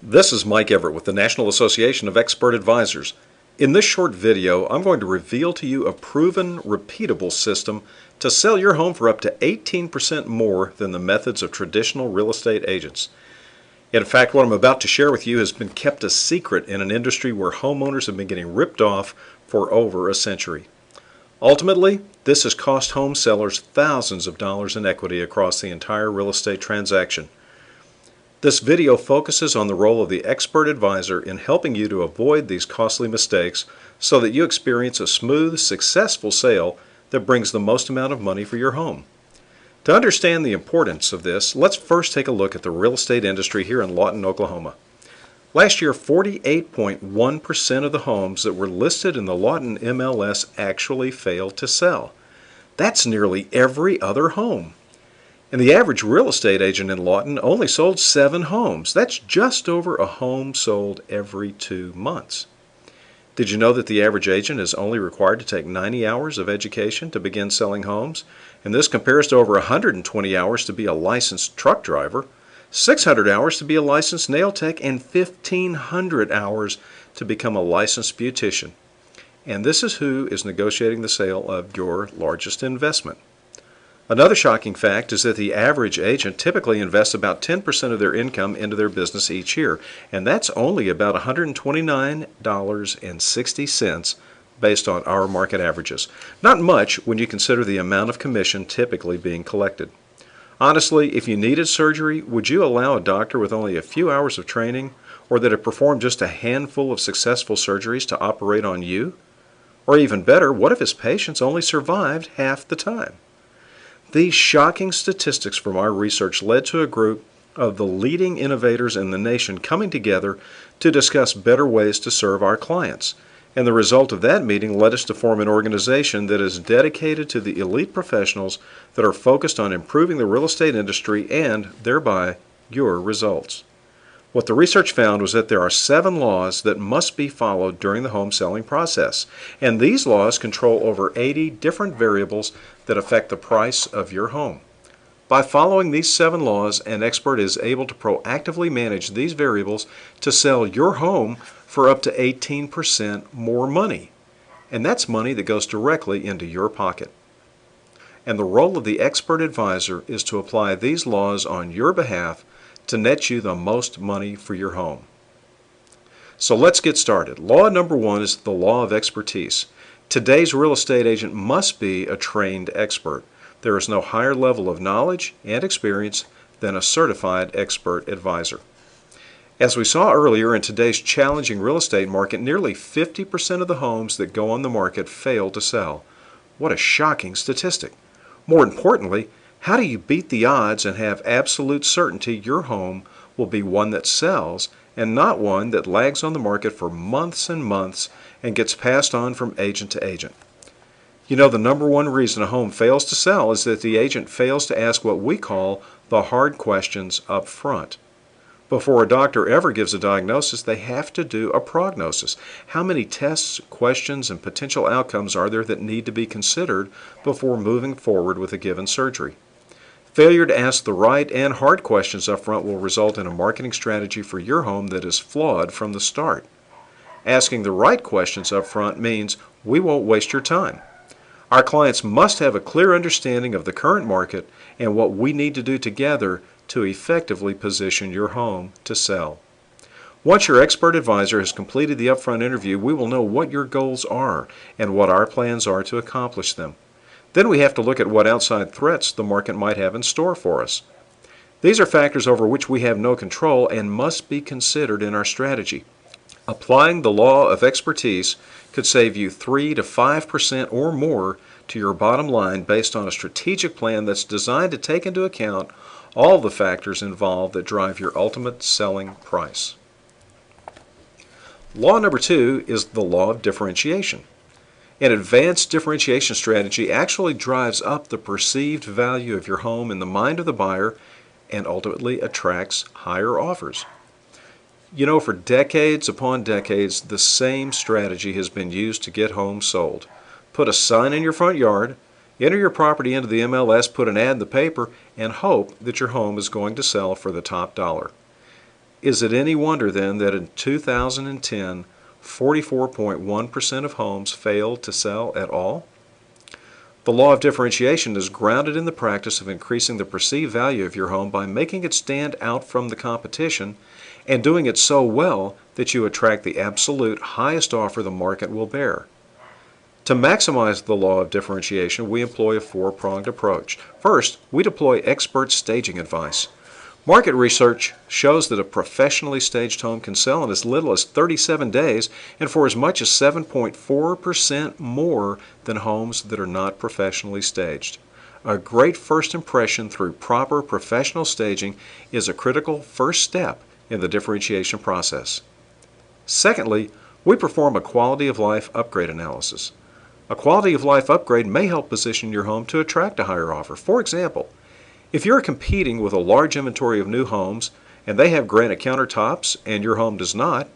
This is Mike Everett with the National Association of Expert Advisors. In this short video, I'm going to reveal to you a proven, repeatable system to sell your home for up to 18% more than the methods of traditional real estate agents. In fact, what I'm about to share with you has been kept a secret in an industry where homeowners have been getting ripped off for over a century. Ultimately, this has cost home sellers thousands of dollars in equity across the entire real estate transaction. This video focuses on the role of the expert advisor in helping you to avoid these costly mistakes so that you experience a smooth, successful sale that brings the most amount of money for your home. To understand the importance of this, let's first take a look at the real estate industry here in Lawton, Oklahoma. Last year, 48.1% of the homes that were listed in the Lawton MLS actually failed to sell. That's nearly every other home. And the average real estate agent in Lawton only sold 7 homes. That's just over a home sold every 2 months. Did you know that the average agent is only required to take 90 hours of education to begin selling homes? And this compares to over 120 hours to be a licensed truck driver, 600 hours to be a licensed nail tech, and 1,500 hours to become a licensed beautician. And this is who is negotiating the sale of your largest investment. Another shocking fact is that the average agent typically invests about 10% of their income into their business each year, and that's only about $129.60 based on our market averages. Not much when you consider the amount of commission typically being collected. Honestly, if you needed surgery, would you allow a doctor with only a few hours of training or that had performed just a handful of successful surgeries to operate on you? Or even better, what if his patients only survived half the time? These shocking statistics from our research led to a group of the leading innovators in the nation coming together to discuss better ways to serve our clients. And the result of that meeting led us to form an organization that is dedicated to the elite professionals that are focused on improving the real estate industry and, thereby, your results. What the research found was that there are 7 laws that must be followed during the home selling process, and these laws control over 80 different variables that affect the price of your home. By following these 7 laws, an expert is able to proactively manage these variables to sell your home for up to 18% more money, and that's money that goes directly into your pocket. And the role of the expert advisor is to apply these laws on your behalf to net you the most money for your home. So let's get started. Law number 1 is the law of expertise. Today's real estate agent must be a trained expert. There is no higher level of knowledge and experience than a certified expert advisor. As we saw earlier, in today's challenging real estate market, nearly 50% of the homes that go on the market fail to sell. What a shocking statistic. More importantly, how do you beat the odds and have absolute certainty your home will be one that sells and not one that lags on the market for months and months and gets passed on from agent to agent? You know, the number one reason a home fails to sell is that the agent fails to ask what we call the hard questions up front. Before a doctor ever gives a diagnosis, they have to do a prognosis. How many tests, questions, and potential outcomes are there that need to be considered before moving forward with a given surgery? Failure to ask the right and hard questions up front will result in a marketing strategy for your home that is flawed from the start. Asking the right questions up front means we won't waste your time. Our clients must have a clear understanding of the current market and what we need to do together to effectively position your home to sell. Once your expert advisor has completed the upfront interview, we will know what your goals are and what our plans are to accomplish them. Then we have to look at what outside threats the market might have in store for us. These are factors over which we have no control and must be considered in our strategy. Applying the law of expertise could save you 3 to 5% or more to your bottom line based on a strategic plan that's designed to take into account all the factors involved that drive your ultimate selling price. Law number 2 is the law of differentiation. An advanced differentiation strategy actually drives up the perceived value of your home in the mind of the buyer and ultimately attracts higher offers. You know, for decades upon decades, the same strategy has been used to get homes sold. Put a sign in your front yard, enter your property into the MLS, put an ad in the paper, and hope that your home is going to sell for the top dollar. Is it any wonder then that in 2010, 44.1% of homes failed to sell at all? The law of differentiation is grounded in the practice of increasing the perceived value of your home by making it stand out from the competition and doing it so well that you attract the absolute highest offer the market will bear. To maximize the law of differentiation, we employ a four-pronged approach. First, we deploy expert staging advice. Market research shows that a professionally staged home can sell in as little as 37 days and for as much as 7.4% more than homes that are not professionally staged. A great first impression through proper professional staging is a critical first step in the differentiation process. Secondly, we perform a quality of life upgrade analysis. A quality of life upgrade may help position your home to attract a higher offer. For example, if you're competing with a large inventory of new homes and they have granite countertops and your home does not,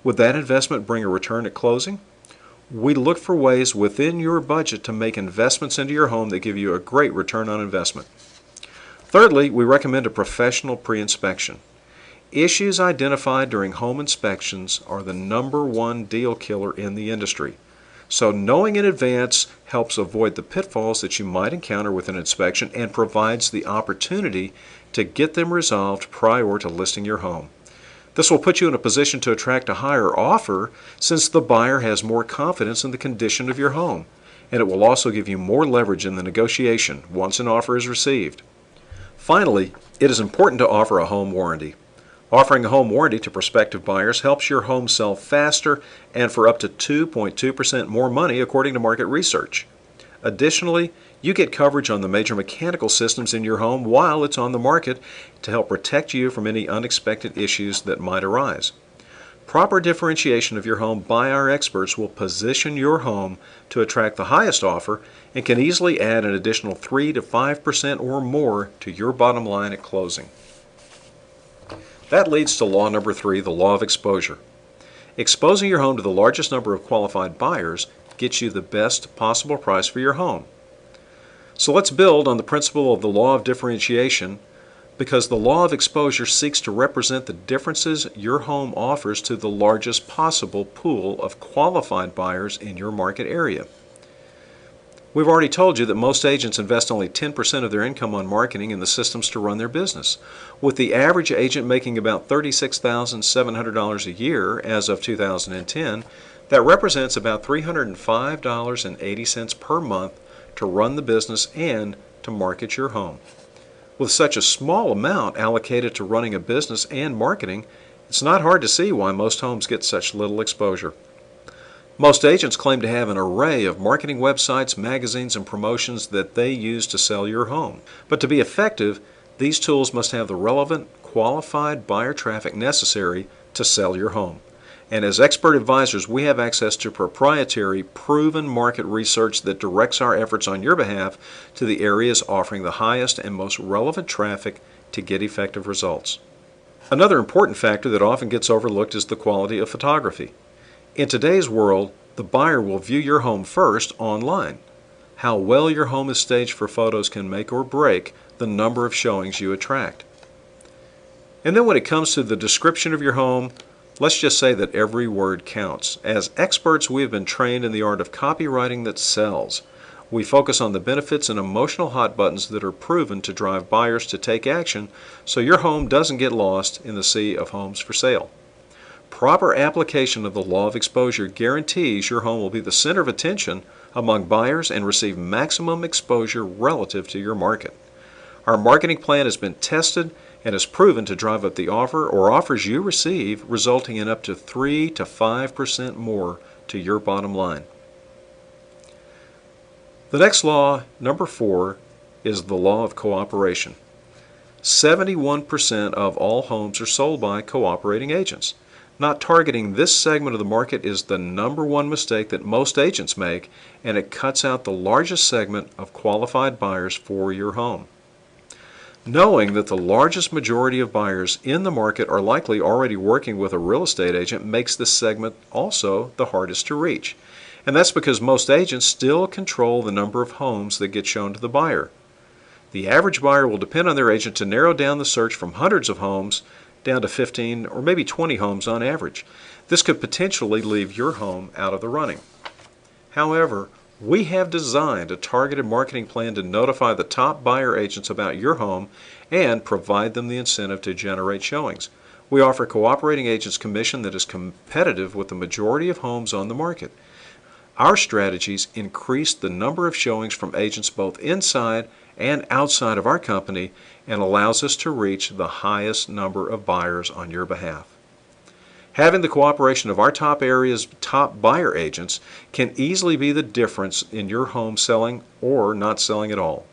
would that investment bring a return at closing? We look for ways within your budget to make investments into your home that give you a great return on investment. Thirdly, we recommend a professional pre-inspection. Issues identified during home inspections are the #1 deal killer in the industry. So knowing in advance helps avoid the pitfalls that you might encounter with an inspection and provides the opportunity to get them resolved prior to listing your home. This will put you in a position to attract a higher offer since the buyer has more confidence in the condition of your home, and it will also give you more leverage in the negotiation once an offer is received. Finally, it is important to offer a home warranty. Offering a home warranty to prospective buyers helps your home sell faster and for up to 2.2% more money according to market research. Additionally, you get coverage on the major mechanical systems in your home while it's on the market to help protect you from any unexpected issues that might arise. Proper differentiation of your home by our experts will position your home to attract the highest offer and can easily add an additional 3 to 5% or more to your bottom line at closing. That leads to law number 3, the law of exposure. Exposing your home to the largest number of qualified buyers gets you the best possible price for your home. So let's build on the principle of the law of differentiation because the law of exposure seeks to represent the differences your home offers to the largest possible pool of qualified buyers in your market area. We've already told you that most agents invest only 10% of their income on marketing and the systems to run their business. With the average agent making about $36,700 a year as of 2010, that represents about $305.80 per month to run the business and to market your home. With such a small amount allocated to running a business and marketing, it's not hard to see why most homes get such little exposure. Most agents claim to have an array of marketing websites, magazines, and promotions that they use to sell your home. But to be effective, these tools must have the relevant, qualified buyer traffic necessary to sell your home. And as expert advisors, we have access to proprietary, proven market research that directs our efforts on your behalf to the areas offering the highest and most relevant traffic to get effective results. Another important factor that often gets overlooked is the quality of photography. In today's world, the buyer will view your home first online. How well your home is staged for photos can make or break the number of showings you attract. And then when it comes to the description of your home, let's just say that every word counts. As experts, we have been trained in the art of copywriting that sells. We focus on the benefits and emotional hot buttons that are proven to drive buyers to take action so your home doesn't get lost in the sea of homes for sale. Proper application of the law of exposure guarantees your home will be the center of attention among buyers and receive maximum exposure relative to your market. Our marketing plan has been tested and is proven to drive up the offer or offers you receive, resulting in up to 3 to 5% more to your bottom line. The next law, number 4, is the law of cooperation. 71% of all homes are sold by cooperating agents. Not targeting this segment of the market is the #1 mistake that most agents make, and it cuts out the largest segment of qualified buyers for your home. Knowing that the largest majority of buyers in the market are likely already working with a real estate agent makes this segment also the hardest to reach. And that's because most agents still control the number of homes that get shown to the buyer. The average buyer will depend on their agent to narrow down the search from hundreds of homes down to 15 or maybe 20 homes on average. This could potentially leave your home out of the running. However, we have designed a targeted marketing plan to notify the top buyer agents about your home and provide them the incentive to generate showings. We offer cooperating agents commission that is competitive with the majority of homes on the market. Our strategies increase the number of showings from agents both inside and outside of our company and allows us to reach the highest number of buyers on your behalf. Having the cooperation of our top area's top buyer agents can easily be the difference in your home selling or not selling at all.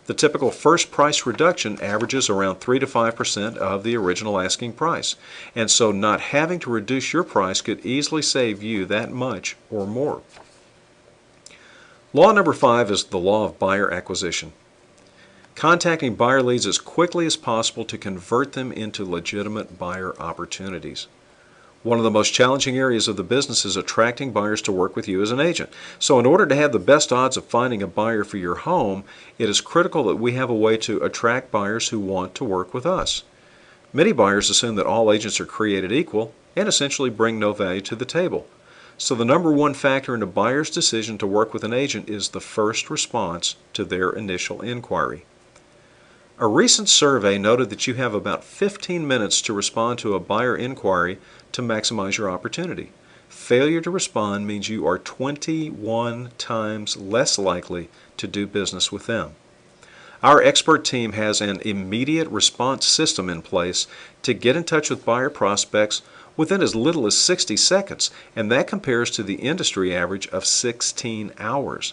The typical first price reduction averages around 3 to 5% of the original asking price, and so not having to reduce your price could easily save you that much or more. Law number 5 is the law of buyer acquisition. Contacting buyer leads as quickly as possible to convert them into legitimate buyer opportunities. One of the most challenging areas of the business is attracting buyers to work with you as an agent. So in order to have the best odds of finding a buyer for your home, it is critical that we have a way to attract buyers who want to work with us. Many buyers assume that all agents are created equal and essentially bring no value to the table. So the number one factor in a buyer's decision to work with an agent is the first response to their initial inquiry. A recent survey noted that you have about 15 minutes to respond to a buyer inquiry to maximize your opportunity. Failure to respond means you are 21 times less likely to do business with them. Our expert team has an immediate response system in place to get in touch with buyer prospects within as little as 60 seconds, and that compares to the industry average of 16 hours.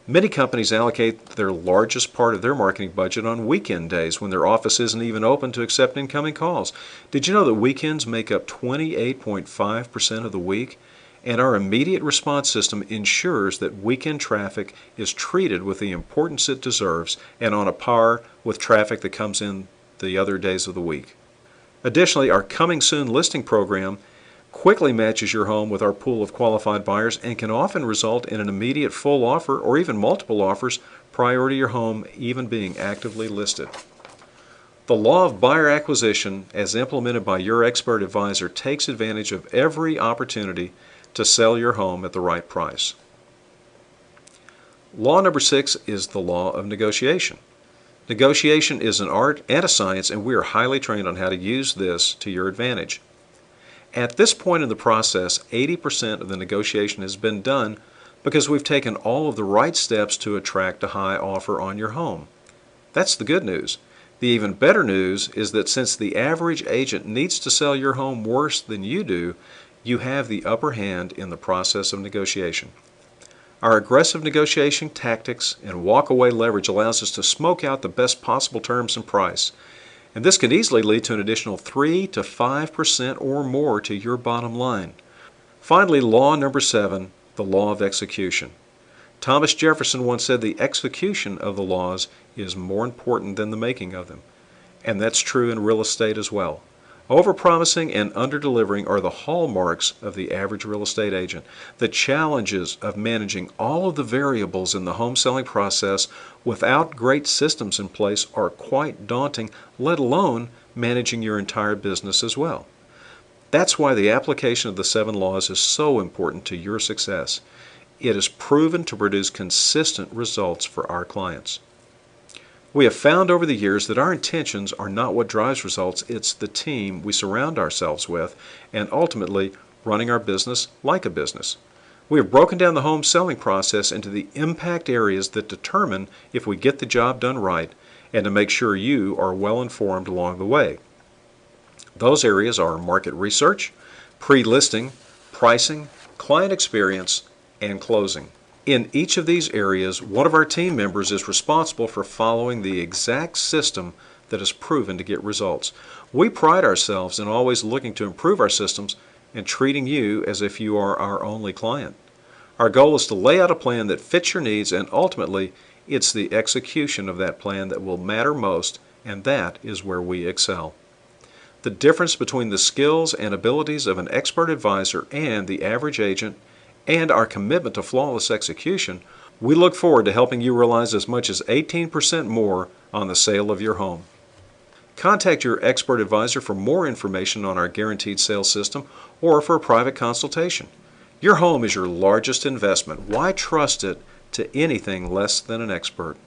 Many companies allocate their largest part of their marketing budget on weekend days when their office isn't even open to accept incoming calls. Did you know that weekends make up 28.5% of the week? And our immediate response system ensures that weekend traffic is treated with the importance it deserves and on a par with traffic that comes in the other days of the week. Additionally, our Coming Soon listing program quickly matches your home with our pool of qualified buyers and can often result in an immediate full offer or even multiple offers prior to your home even being actively listed. The law of buyer acquisition, as implemented by your expert advisor, takes advantage of every opportunity to sell your home at the right price. Law number 6 is the law of negotiation. Negotiation is an art and a science, and we are highly trained on how to use this to your advantage. At this point in the process, 80% of the negotiation has been done because we've taken all of the right steps to attract a high offer on your home. That's the good news. The even better news is that since the average agent needs to sell your home worse than you do, you have the upper hand in the process of negotiation. Our aggressive negotiation tactics and walk-away leverage allows us to smoke out the best possible terms and price. And this can easily lead to an additional 3 to 5% or more to your bottom line. Finally, law number 7, the law of execution. Thomas Jefferson once said the execution of the laws is more important than the making of them. And that's true in real estate as well. Overpromising and underdelivering are the hallmarks of the average real estate agent. The challenges of managing all of the variables in the home selling process without great systems in place are quite daunting, let alone managing your entire business as well. That's why the application of the 7 laws is so important to your success. It is proven to produce consistent results for our clients. We have found over the years that our intentions are not what drives results, it's the team we surround ourselves with and ultimately running our business like a business. We have broken down the home selling process into the impact areas that determine if we get the job done right and to make sure you are well informed along the way. Those areas are market research, pre-listing, pricing, client experience, and closing. In each of these areas, one of our team members is responsible for following the exact system that is proven to get results. We pride ourselves in always looking to improve our systems and treating you as if you are our only client. Our goal is to lay out a plan that fits your needs, and ultimately, it's the execution of that plan that will matter most, and that is where we excel. The difference between the skills and abilities of an expert advisor and the average agent and our commitment to flawless execution, we look forward to helping you realize as much as 18% more on the sale of your home. Contact your expert advisor for more information on our guaranteed sales system or for a private consultation. Your home is your largest investment. Why trust it to anything less than an expert?